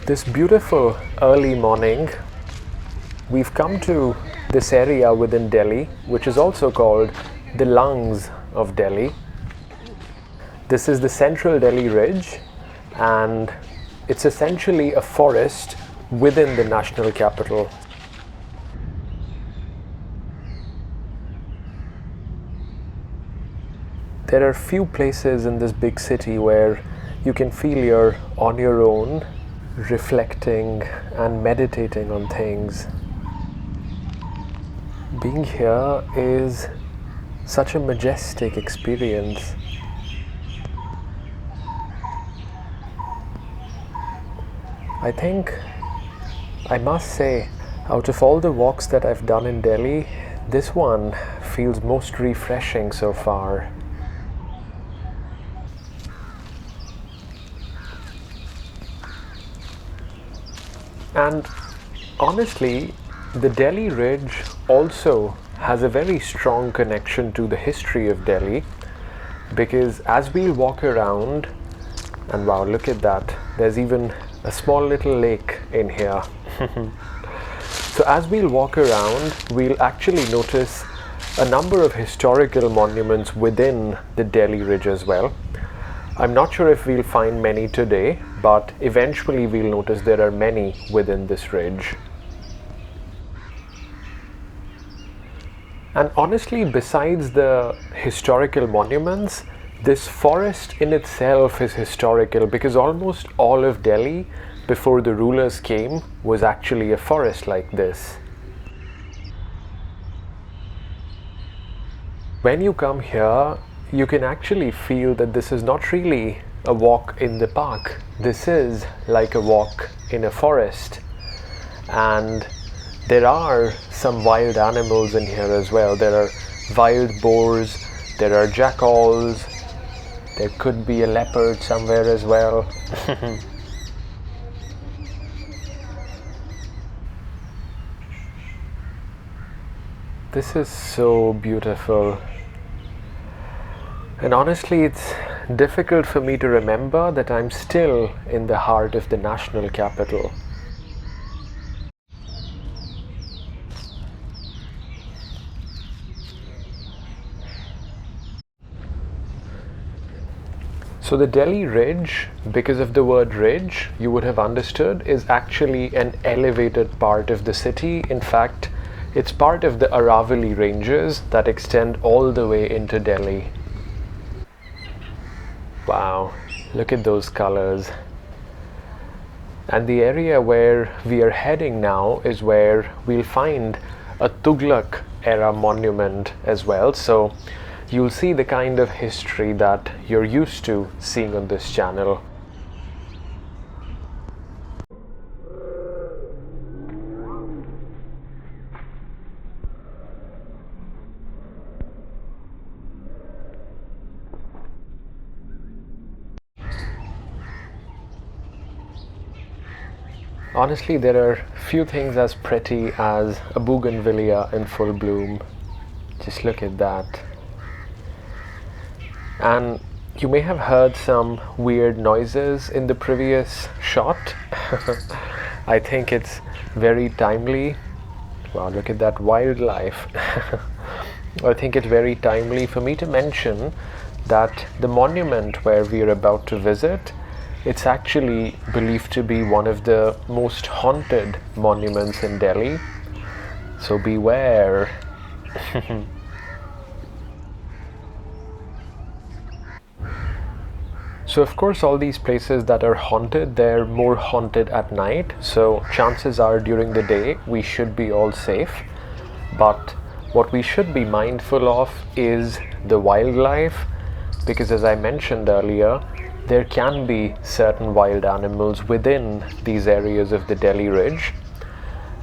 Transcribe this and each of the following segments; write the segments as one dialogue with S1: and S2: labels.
S1: This beautiful early morning, we've come to this area within Delhi, which is also called the lungs of Delhi. This is the central Delhi ridge, and it's essentially a forest within the national capital. There are few places in this big city where you can feel you're on your own, reflecting and meditating on things. Being here is such a majestic experience. I think I must say, out of all the walks that I've done in Delhi, this one feels most refreshing so far. And honestly, the Delhi Ridge also has a very strong connection to the history of Delhi, because as we walk around, and wow, look at that, there's even a small little lake in here. So as we'll walk around, we'll actually notice a number of historical monuments within the Delhi Ridge as well. I'm not sure if we'll find many today, but eventually we'll notice there are many within this ridge. And honestly, besides the historical monuments, this forest in itself is historical, because almost all of Delhi, before the rulers came, was actually a forest like this. When you come here, you can actually feel that this is not really a walk in the park. This is like a walk in a forest. And there are some wild animals in here as well. There are wild boars, there are jackals, there could be a leopard somewhere as well. This is so beautiful. And honestly, it's difficult for me to remember that I'm still in the heart of the national capital. So the Delhi Ridge, because of the word ridge, you would have understood, is actually an elevated part of the city. In fact, it's part of the Aravalli ranges that extend all the way into Delhi. Wow, look at those colors. And the area where we are heading now is where we'll find a Tughlaq era monument as well. So you'll see the kind of history that you're used to seeing on this channel. Honestly, there are few things as pretty as a bougainvillea in full bloom. Just look at that. And you may have heard some weird noises in the previous shot. I think it's very timely. Wow, look at that wildlife. I think it's very timely for me to mention that the monument where we are about to visit, it's actually believed to be one of the most haunted monuments in Delhi. So beware. So of course, all these places that are haunted, they're more haunted at night. So chances are during the day, we should be all safe. But what we should be mindful of is the wildlife, because as I mentioned earlier, there can be certain wild animals within these areas of the Delhi Ridge.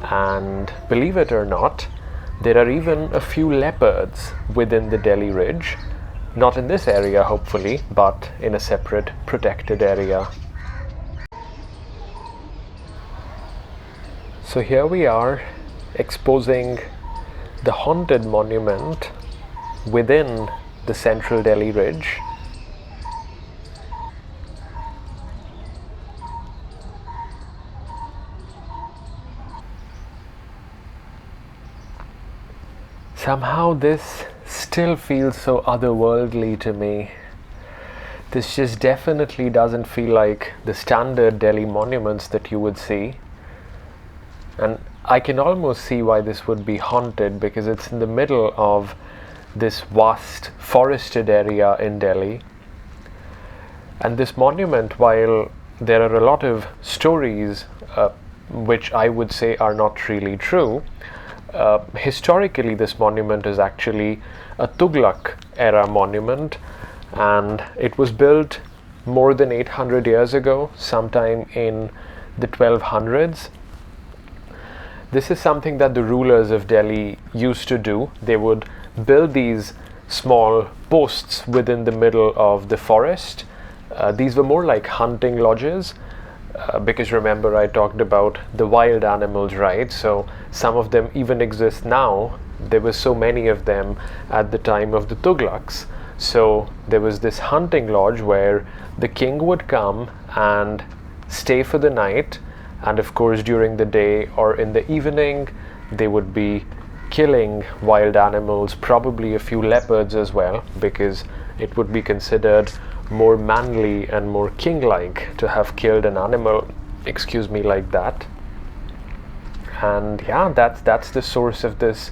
S1: And believe it or not, there are even a few leopards within the Delhi Ridge. Not in this area, hopefully, but in a separate protected area. So here we are, exposing the haunted monument within the central Delhi Ridge. somehow this still feels so otherworldly to me. This just definitely doesn't feel like the standard Delhi monuments that you would see. And I can almost see why this would be haunted, because it's in the middle of this vast forested area in Delhi. And this monument, while there are a lot of stories which I would say are not really true, historically this monument is actually a Tughlaq era monument, and it was built more than 800 years ago, sometime in the 1200s. This is something that the rulers of Delhi used to do. They would build these small posts within the middle of the forest. These were more like hunting lodges, because remember I talked about the wild animals, right? So some of them even exist now. There were so many of them at the time of the Tughlaqs. So there was this hunting lodge where the king would come and stay for the night, and of course during the day or in the evening they would be killing wild animals, probably a few leopards as well, because it would be considered more manly and more king-like to have killed an animal, like that. And yeah, that's the source of this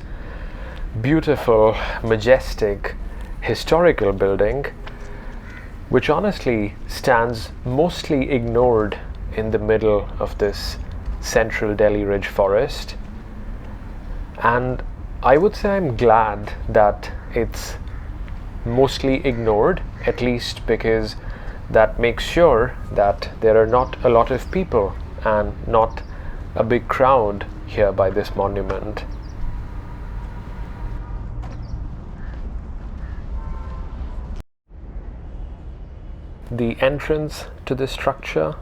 S1: beautiful, majestic, historical building, which honestly stands mostly ignored in the middle of this central Delhi Ridge forest. And I would say I'm glad that it's mostly ignored, at least because that makes sure that there are not a lot of people and not a big crowd here by this monument. The entrance to the structure,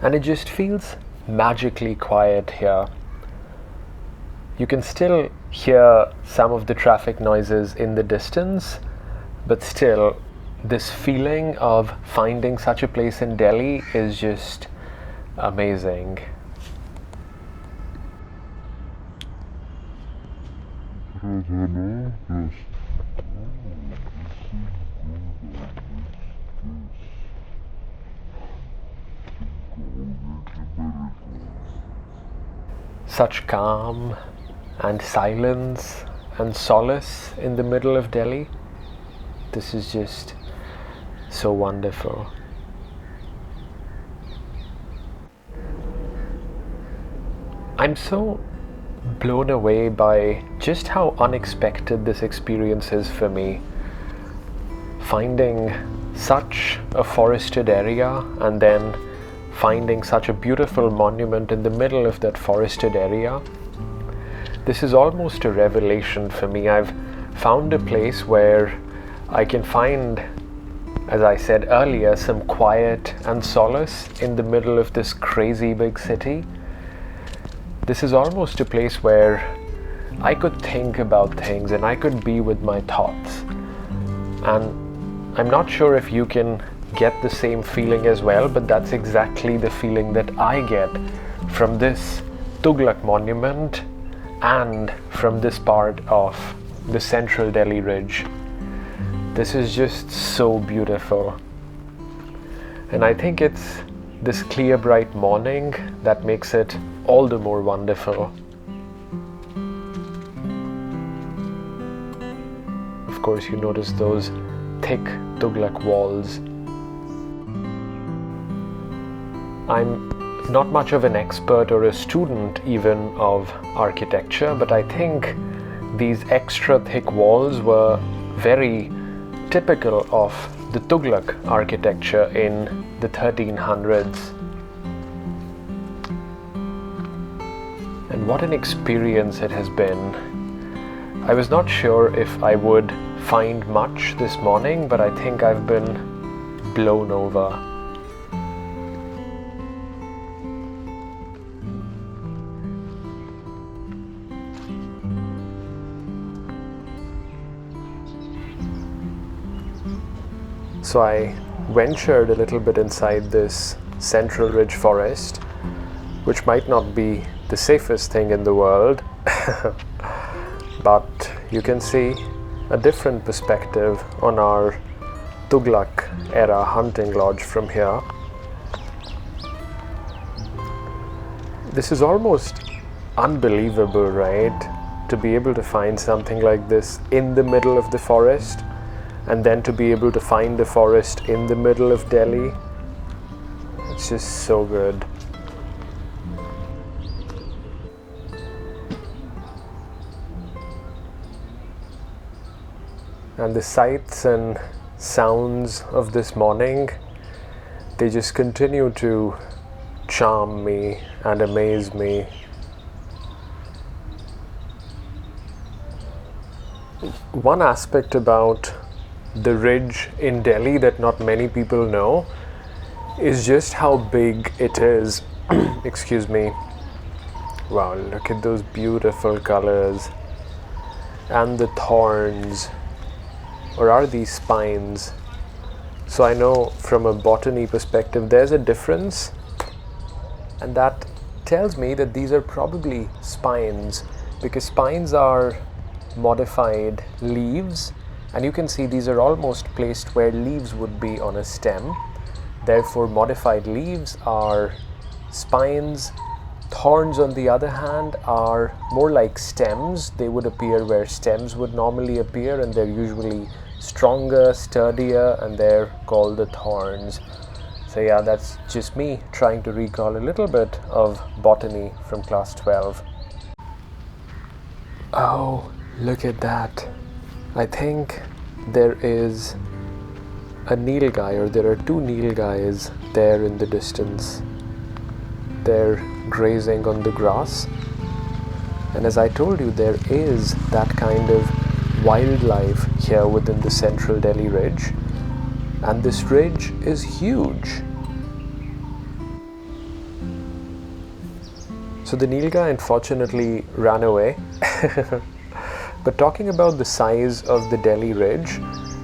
S1: and it just feels magically quiet here. You can still hear some of the traffic noises in the distance, but still this feeling of finding such a place in Delhi is just amazing. Such calm and silence and solace in the middle of Delhi. This is just so wonderful. I'm so blown away by just how unexpected this experience is for me. Finding such a forested area and then finding such a beautiful monument in the middle of that forested area. This is almost a revelation for me. I've found a place where I can find, as I said earlier, some quiet and solace in the middle of this crazy big city. This is almost a place where I could think about things and I could be with my thoughts. And I'm not sure if you can get the same feeling as well, but that's exactly the feeling that I get from this Tughlaq monument and from this part of the central Delhi Ridge. This is just so beautiful. And I think it's this clear, bright morning that makes it all the more wonderful. Of course, you notice those thick Tughlaq walls. I'm not much of an expert or a student even of architecture, but I think these extra thick walls were very typical of the Tughlaq architecture in the 1300s. And what an experience it has been. I was not sure if I would find much this morning, but I think I've been blown over. So I ventured a little bit inside this central ridge forest, which might not be the safest thing in the world, but you can see a different perspective on our Tughlaq era hunting lodge from here. This is almost unbelievable, right? To be able to find something like this in the middle of the forest, and then to be able to find the forest in the middle of Delhi. It's just so good. And the sights and sounds of this morning, they just continue to charm me and amaze me. One aspect about the ridge in Delhi that not many people know is just how big it is. Excuse me. Wow, look at those beautiful colors. And the thorns. Or are these spines? So I know from a botany perspective there's a difference, and that tells me that these are probably spines, because spines are modified leaves, and you can see these are almost placed where leaves would be on a stem. Therefore modified leaves are spines. Thorns, on the other hand, are more like stems. They would appear where stems would normally appear, and they're usually stronger, sturdier, and they're called the thorns. So yeah, that's just me trying to recall a little bit of botany from class 12. Oh, look at that. I think there is a nilgai, or there are two nilgais there in the distance. They're grazing on the grass, and as I told you, there is that kind of wildlife here within the central Delhi ridge, and this ridge is huge. So the nilgai unfortunately ran away. But talking about the size of the Delhi ridge,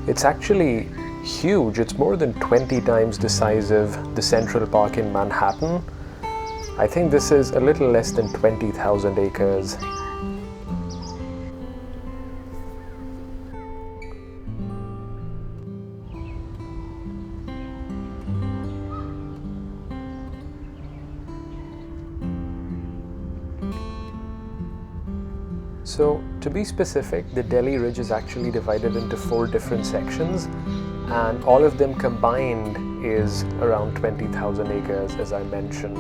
S1: it's actually huge. It's more than 20 times the size of the Central Park in Manhattan. I think this is a little less than 20,000 acres. So, to be specific, the Delhi ridge is actually divided into 4 different sections, and all of them combined is around 20,000 acres, as I mentioned.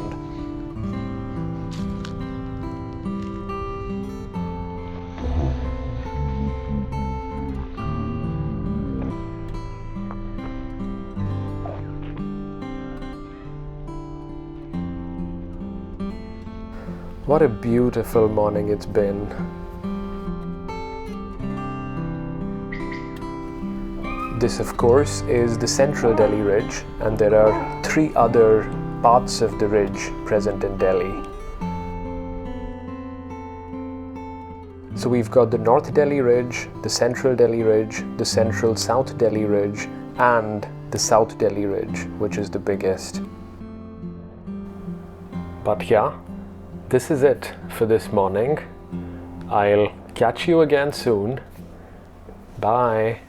S1: What a beautiful morning it's been. This, of course, is the central Delhi ridge, and there are 3 other parts of the ridge present in Delhi. So we've got the North Delhi ridge, the Central Delhi ridge, the Central South Delhi ridge, and the South Delhi ridge, which is the biggest. But yeah, this is it for this morning. I'll catch you again soon. Bye.